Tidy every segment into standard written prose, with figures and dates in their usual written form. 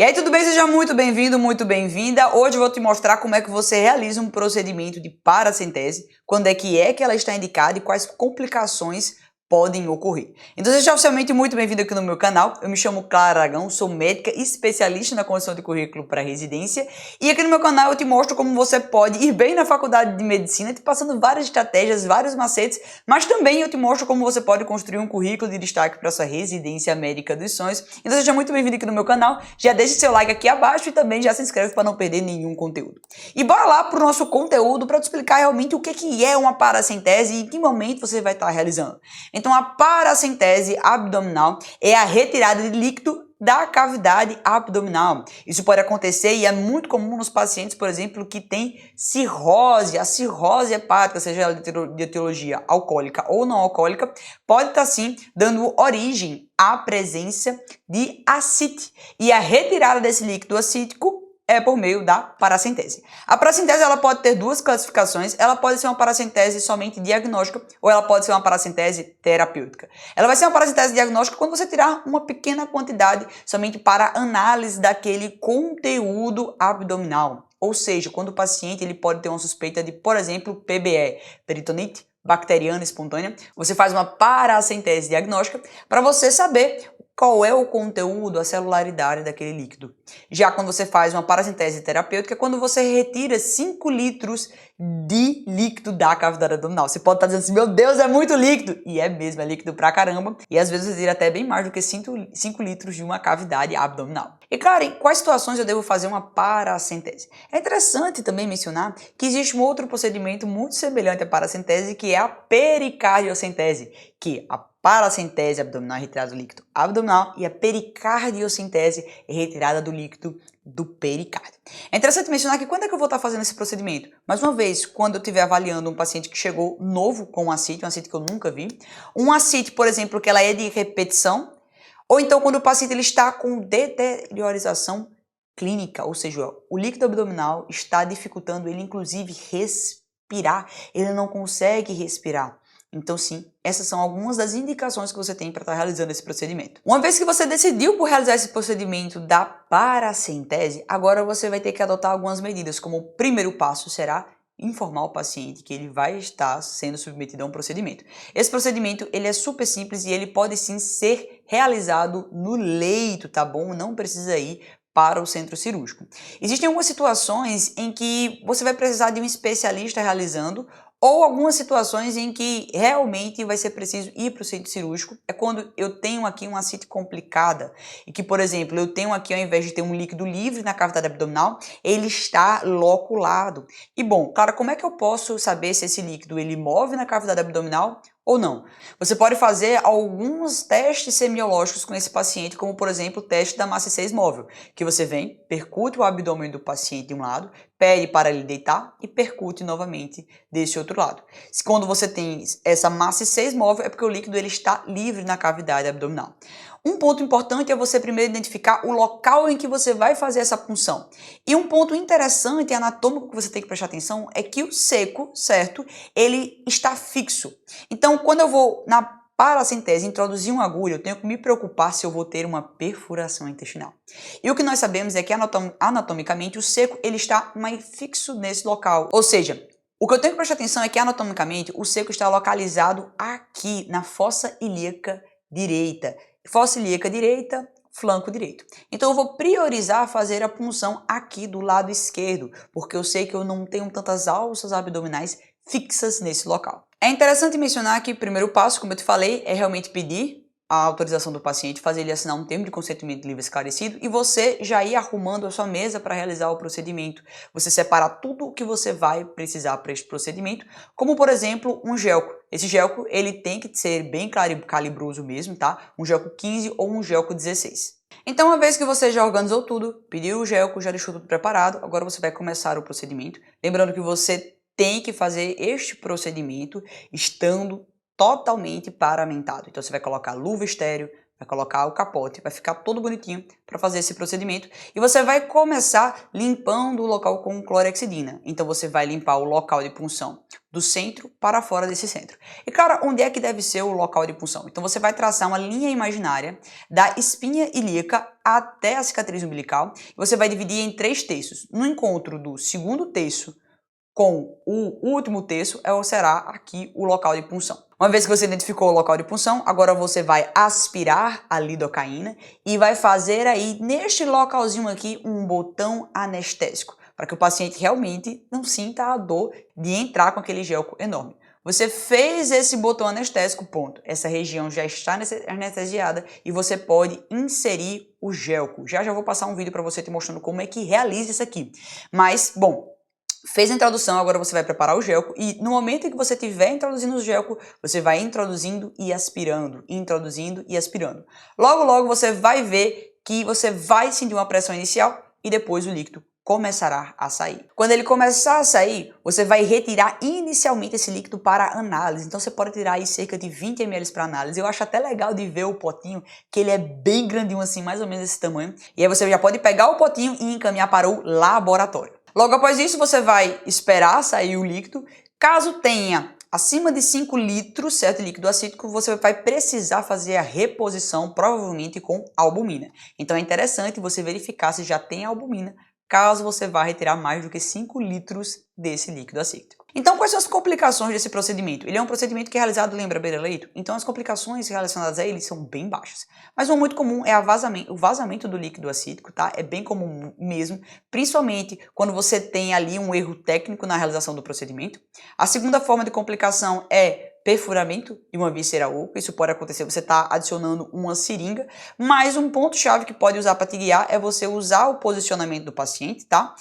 E aí, tudo bem? Seja muito bem-vindo, muito bem-vinda. Hoje eu vou te mostrar como é que você realiza um procedimento de paracentese, quando é que ela está indicada e quais complicações podem ocorrer. Então seja oficialmente muito bem-vindo aqui no meu canal. Eu me chamo Clara Aragão, sou médica e especialista na construção de currículo para residência. E aqui no meu canal eu te mostro como você pode ir bem na faculdade de medicina, te passando várias estratégias, vários macetes, mas também eu te mostro como você pode construir um currículo de destaque para sua residência médica dos sonhos. Então seja muito bem-vindo aqui no meu canal. Já deixe seu like aqui abaixo e também já se inscreve para não perder nenhum conteúdo. E bora lá para o nosso conteúdo para te explicar realmente o que é uma paracentese e em que momento você vai estar realizando. Então, a paracentese abdominal é a retirada de líquido da cavidade abdominal. Isso pode acontecer e é muito comum nos pacientes, por exemplo, que têm cirrose, a cirrose hepática, seja ela de etiologia alcoólica ou não alcoólica, pode estar sim dando origem à presença de ascite. E a retirada desse líquido acítico é por meio da paracentese. A paracentese ela pode ter duas classificações, ela pode ser uma paracentese somente diagnóstica ou ela pode ser uma paracentese terapêutica. Ela vai ser uma paracentese diagnóstica quando você tirar uma pequena quantidade somente para análise daquele conteúdo abdominal. Ou seja, quando o paciente ele pode ter uma suspeita de, por exemplo, PBE, peritonite bacteriana espontânea, você faz uma paracentese diagnóstica para você saber qual é o conteúdo, a celularidade daquele líquido. Já quando você faz uma paracentese terapêutica, é quando você retira 5 litros de líquido da cavidade abdominal. Você pode estar dizendo assim, meu Deus, é muito líquido! E é mesmo, é líquido pra caramba. E às vezes você tira até bem mais do que 5 litros de uma cavidade abdominal. E claro, em quais situações eu devo fazer uma paracentese? É interessante também mencionar que existe um outro procedimento muito semelhante à paracentese, que é a pericardiocentese, que a paracentese abdominal é retirada do líquido abdominal e a pericardiocentese é retirada do líquido do pericárdio. É interessante mencionar que quando é que eu vou estar fazendo esse procedimento? Mais uma vez, quando eu estiver avaliando um paciente que chegou novo com um ascite que eu nunca vi, um ascite, por exemplo, que ela é de repetição, ou então quando o paciente ele está com deteriorização clínica, ou seja, o líquido abdominal está dificultando ele inclusive respirar, ele não consegue respirar. Então sim, essas são algumas das indicações que você tem para estar realizando esse procedimento. Uma vez que você decidiu por realizar esse procedimento da paracentese, agora você vai ter que adotar algumas medidas, como o primeiro passo será informar o paciente que ele vai estar sendo submetido a um procedimento. Esse procedimento ele é super simples e ele pode sim ser realizado no leito, tá bom? Não precisa ir para o centro cirúrgico. Existem algumas situações em que você vai precisar de um especialista realizando ou algumas situações em que realmente vai ser preciso ir para o centro cirúrgico, é quando eu tenho aqui uma ascite complicada e que, por exemplo, eu tenho aqui, ao invés de ter um líquido livre na cavidade abdominal, ele está loculado. E bom, claro, como é que eu posso saber se esse líquido ele move na cavidade abdominal ou não? Você pode fazer alguns testes semiológicos com esse paciente, como por exemplo o teste da massa 6 móvel, que você vem, percute o abdômen do paciente de um lado, pede para ele deitar e percute novamente desse outro lado. Quando você tem essa massa 6 móvel é porque o líquido ele está livre na cavidade abdominal. Um ponto importante é você primeiro identificar o local em que você vai fazer essa punção. E um ponto interessante e anatômico que você tem que prestar atenção é que o seco, certo? Ele está fixo. Então, quando eu vou na paracentese introduzir uma agulha, eu tenho que me preocupar se eu vou ter uma perfuração intestinal. E o que nós sabemos é que anatomicamente o seco ele está mais fixo nesse local. Ou seja, o que eu tenho que prestar atenção é que anatomicamente o seco está localizado aqui na fossa ilíaca direita. Fossa ilíaca direita, flanco direito. Então eu vou priorizar fazer a punção aqui do lado esquerdo, porque eu sei que eu não tenho tantas alças abdominais fixas nesse local. É interessante mencionar que o primeiro passo, como eu te falei, é realmente pedir a autorização do paciente, fazer ele assinar um termo de consentimento livre esclarecido e você já ir arrumando a sua mesa para realizar o procedimento. Você separar tudo o que você vai precisar para este procedimento, como por exemplo um gelco. Esse gelco ele tem que ser bem calibroso mesmo, tá? Um gelco 15 ou um gelco 16. Então, uma vez que você já organizou tudo, pediu o gelco, já deixou tudo preparado, agora você vai começar o procedimento. Lembrando que você tem que fazer este procedimento estando totalmente paramentado. Então você vai colocar luva estéreo, Vai colocar o capote, vai ficar todo bonitinho para fazer esse procedimento. E você vai começar limpando o local com clorexidina. Então você vai limpar o local de punção do centro para fora desse centro. E cara, onde é que deve ser o local de punção? Então você vai traçar uma linha imaginária da espinha ilíaca até a cicatriz umbilical. E você vai dividir em 3 terços. No encontro do segundo terço com o último terço será aqui o local de punção. Uma vez que você identificou o local de punção, agora você vai aspirar a lidocaína e vai fazer aí neste localzinho aqui um botão anestésico, para que o paciente realmente não sinta a dor de entrar com aquele gelco enorme. Você fez esse botão anestésico, ponto. Essa região já está anestesiada e você pode inserir o gelco. Já vou passar um vídeo para você te mostrando como é que realiza isso aqui. Mas, bom, fez a introdução, agora você vai preparar o gelco e no momento em que você estiver introduzindo o gelco, você vai introduzindo e aspirando, introduzindo e aspirando. Logo, logo você vai ver que você vai sentir uma pressão inicial e depois o líquido começará a sair. Quando ele começar a sair, você vai retirar inicialmente esse líquido para análise. Então você pode tirar aí cerca de 20 ml para análise. Eu acho até legal de ver o potinho, que ele é bem grandinho assim, mais ou menos desse tamanho. E aí você já pode pegar o potinho e encaminhar para o laboratório. Logo após isso, você vai esperar sair o líquido. Caso tenha acima de 5 litros, certo, líquido acítico, você vai precisar fazer a reposição, provavelmente com albumina. Então é interessante você verificar se já tem albumina, caso você vá retirar mais do que 5 litros desse líquido acítico. Então, quais são as complicações desse procedimento? Ele é um procedimento que é realizado, lembra, beira-leito? Então, as complicações relacionadas a ele são bem baixas. Mas uma muito comum é o vazamento do líquido acítico, tá? É bem comum mesmo, principalmente quando você tem ali um erro técnico na realização do procedimento. A segunda forma de complicação é perfuramento de uma víscera oca. Isso pode acontecer, você está adicionando uma seringa, mas um ponto-chave que pode usar para te guiar é você usar o posicionamento do paciente, tá?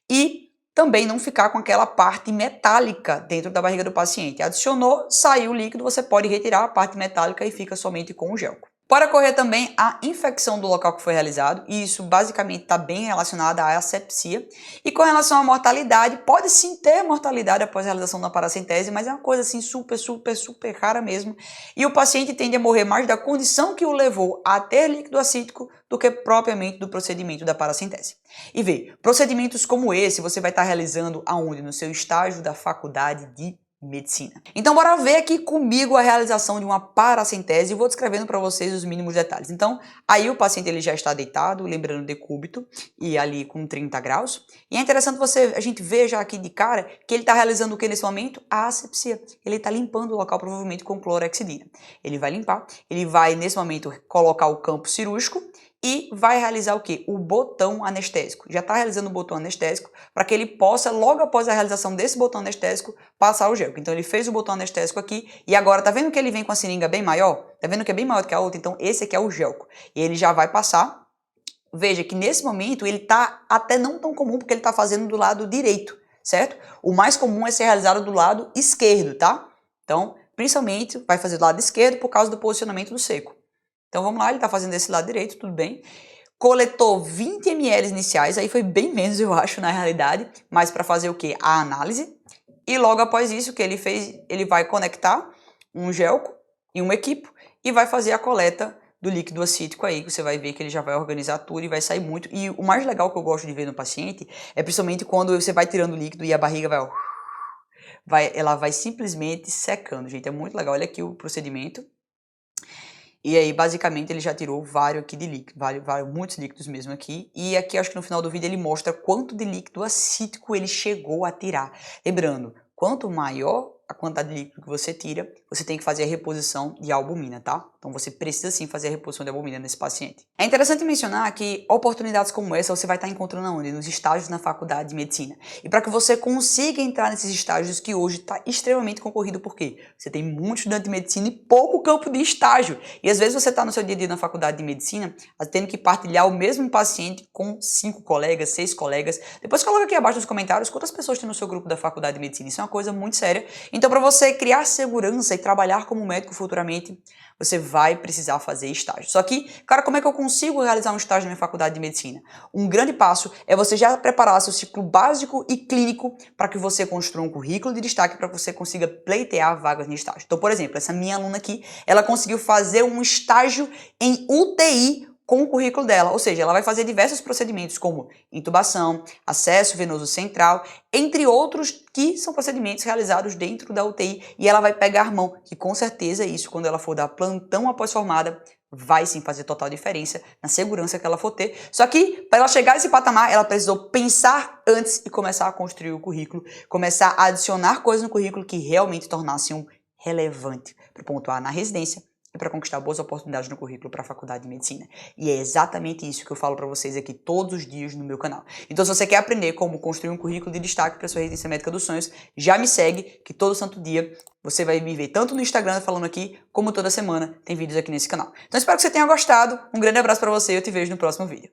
E também não ficar com aquela parte metálica dentro da barriga do paciente. Adicionou, saiu o líquido, você pode retirar a parte metálica e fica somente com o gelco. Pode ocorrer também a infecção do local que foi realizado, e isso basicamente está bem relacionado à asepsia. E com relação à mortalidade, pode sim ter mortalidade após a realização da paracentese, mas é uma coisa assim super rara mesmo. E o paciente tende a morrer mais da condição que o levou a ter líquido acítico do que propriamente do procedimento da paracentese. E vê, procedimentos como esse você vai estar realizando aonde? No seu estágio da faculdade de medicina. Então bora ver aqui comigo a realização de uma paracentese e vou descrevendo para vocês os mínimos detalhes. Então, aí o paciente ele já está deitado, lembrando decúbito, e ali com 30 graus. E é interessante a gente ver já aqui de cara que ele está realizando o que nesse momento? A asepsia. Ele está limpando o local provavelmente com clorexidina. Ele vai limpar, ele vai nesse momento colocar o campo cirúrgico e vai realizar o que? O botão anestésico. Já está realizando o botão anestésico para que ele possa, logo após a realização desse botão anestésico, passar o gelco. Então ele fez o botão anestésico aqui e agora tá vendo que ele vem com a seringa bem maior? Tá vendo que é bem maior do que a outra? Então esse aqui é o gelco. E ele já vai passar. Veja que nesse momento ele tá até não tão comum porque ele tá fazendo do lado direito, certo? O mais comum é ser realizado do lado esquerdo, tá? Então, principalmente vai fazer do lado esquerdo por causa do posicionamento do seco. Então vamos lá, ele está fazendo desse lado direito, tudo bem. Coletou 20 ml iniciais, aí foi bem menos eu acho na realidade, mas para fazer o que? A análise. E logo após isso, o que ele fez? Ele vai conectar um gelco e um equipo e vai fazer a coleta do líquido acítico aí, que você vai ver que ele já vai organizar tudo e vai sair muito. E o mais legal que eu gosto de ver no paciente é principalmente quando você vai tirando o líquido e a barriga ela vai simplesmente secando, gente. É muito legal. Olha aqui o procedimento. E aí, basicamente, ele já tirou vários aqui de líquido, muitos líquidos mesmo aqui. E aqui, acho que no final do vídeo, ele mostra quanto de líquido acítico ele chegou a tirar. Lembrando, quanto maior a quantidade de líquido que você tira, você tem que fazer a reposição de albumina, tá? Então você precisa sim fazer a reposição de albumina nesse paciente. É interessante mencionar que oportunidades como essa você vai estar encontrando onde? Nos estágios na faculdade de medicina. E para que você consiga entrar nesses estágios que hoje está extremamente concorrido, por quê? Você tem muito estudante de medicina e pouco campo de estágio. E às vezes você está no seu dia a dia na faculdade de medicina, tendo que partilhar o mesmo paciente com 5 colegas, 6 colegas. Depois coloca aqui abaixo nos comentários quantas pessoas tem no seu grupo da faculdade de medicina. Isso é uma coisa muito séria. Então, para você criar segurança e trabalhar como médico futuramente, você vai precisar fazer estágio. Só que, cara, como é que eu consigo realizar um estágio na minha faculdade de medicina? Um grande passo é você já preparar seu ciclo básico e clínico para que você construa um currículo de destaque para que você consiga pleitear vagas de estágio. Então, por exemplo, essa minha aluna aqui, ela conseguiu fazer um estágio em UTI com o currículo dela, ou seja, ela vai fazer diversos procedimentos como intubação, acesso venoso central, entre outros que são procedimentos realizados dentro da UTI, e ela vai pegar mão, que com certeza isso, quando ela for dar plantão após formada, vai sim fazer total diferença na segurança que ela for ter. Só que, para ela chegar a esse patamar, ela precisou pensar antes e começar a construir o currículo, começar a adicionar coisas no currículo que realmente tornassem relevante para pontuar na residência e para conquistar boas oportunidades no currículo para a faculdade de medicina. E é exatamente isso que eu falo para vocês aqui todos os dias no meu canal. Então, se você quer aprender como construir um currículo de destaque para sua residência médica dos sonhos, já me segue, que todo santo dia você vai me ver tanto no Instagram falando aqui, como toda semana tem vídeos aqui nesse canal. Então, espero que você tenha gostado. Um grande abraço para você e eu te vejo no próximo vídeo.